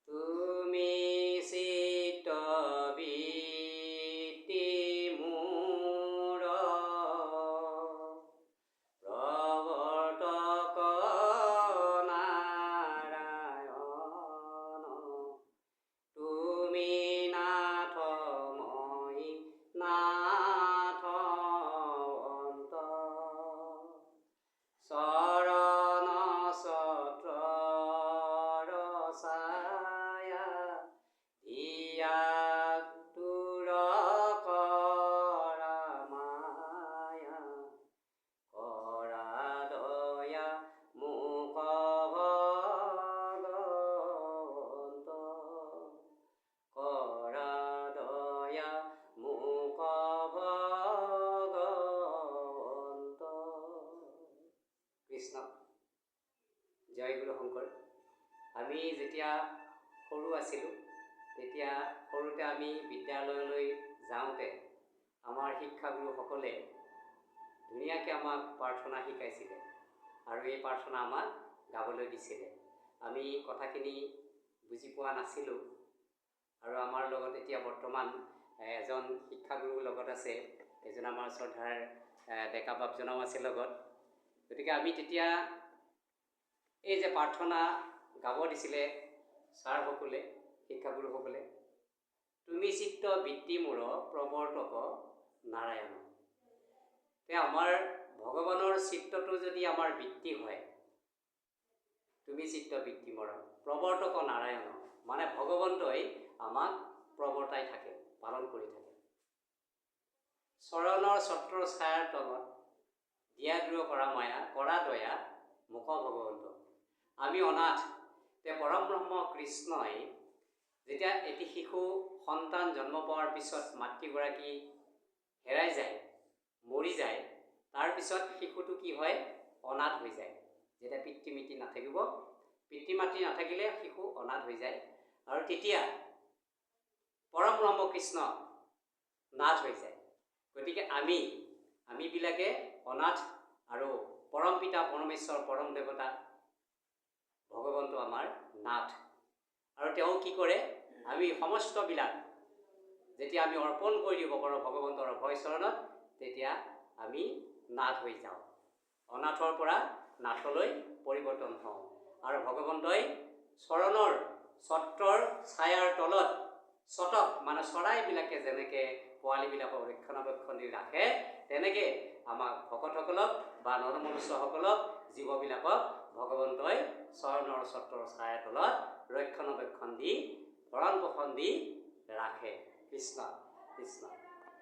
তুমি চিত্তবৃত্তি মোৰ প্ৰৱৰ্তক নাৰায়ণ, তুমি নাথ মই নাথ অন্ত, চৰণ ছত্ৰৰ ছায়া ইয়াক দূৰ কৰা মায়া, কৰা দয়া মোক ভগৱন্ত, কৰা দয়া মোক ভগৱন্ত। কৃষ্ণ। জয় গুৰু শংকৰ। আমি যেতিয়া সৰু আছিলোঁ তেতিয়া সৰুতে আমি বিদ্যালয়লৈ যাওঁতে আমাৰ শিক্ষাগুৰুসকলে ধুনীয়াকৈ আমাক প্ৰাৰ্থনা শিকাইছিলে আৰু এই প্ৰাৰ্থনা আমাক গাবলৈ দিছিলে। আমি কথাখিনি বুজি পোৱা নাছিলোঁ আৰু আমাৰ লগত এতিয়া বৰ্তমান এজন শিক্ষাগুৰু লগত আছে, এজন আমাৰ শ্ৰদ্ধাৰ ডেকা বাপজনাও আছে লগত। গতিকে আমি তেতিয়া এই যে প্ৰাৰ্থনা গাব দিছিলে ছাৰসকলে, শিক্ষাগুৰুসকলে, তুমি চিত্ত বৃত্তি মোৰ প্ৰৱৰ্তক নাৰায়ণ। আমাৰ ভগৱানৰ চিত্তটো যদি আমাৰ বৃত্তি হয়, তুমি চিত্ত বৃত্তি মোৰ প্ৰৱৰ্তক নাৰায়ণ, মানে ভগৱন্তই আমাক প্ৰৱৰ্তাই থাকে, পালন কৰি থাকে। চৰণৰ ছত্ৰৰ ছায়াৰ তলত দিয়া দূৰ কৰা মায়া, কৰা দয়া মুখ ভগৱন্ত। আমি অনাথ। পৰম ব্ৰহ্ম কৃষ্ণই যেতিয়া এটি শিশু সন্তান জন্ম পোৱাৰ পিছত মাতৃগৰাকী হেৰাই যায়, মৰি যায়, তাৰপিছত শিশুটো কি হয়? অনাথ হৈ যায়। যেতিয়া পিতৃ মাতৃ নাথাকিব, পিতৃ মাতৃ নাথাকিলে শিশু অনাথ হৈ যায় আৰু তেতিয়া পৰম ব্ৰহ্ম কৃষ্ণ নাথ হৈ যায়। গতিকে আমিবিলাকে অনাথ আৰু পৰম পিতা পৰমেশ্বৰ পৰম দেৱতা ভগৱন্ত আমাৰ নাথ। আৰু তেওঁ কি কৰে? আমি সমস্তবিলাক যেতিয়া আমি অৰ্পণ কৰি দিব পাৰোঁ ভগৱন্তৰ অভয় চৰণত, তেতিয়া আমি নাথ হৈ যাওঁ। অনাথৰ পৰা নাথলৈ পৰিৱৰ্তন হওঁ আৰু ভগৱন্তই চৰণৰ ছত্ৰৰ ছায়াৰ তলত, ছটক মানে চৰাইবিলাকে যেনেকৈ পোৱালীবিলাকক ৰক্ষণাবেক্ষণ দি ৰাখে, তেনেকৈ আমাক ভকতসকলক বা নৰমনুষ্যসকলক, জীৱবিলাকক ভগৱন্তই চৰণৰ ছত্ৰৰ ছায়াৰ তলত ৰক্ষণাবেক্ষণ দি ভৰণ পোষণ দি ৰাখে। কৃষ্ণ কৃষ্ণ।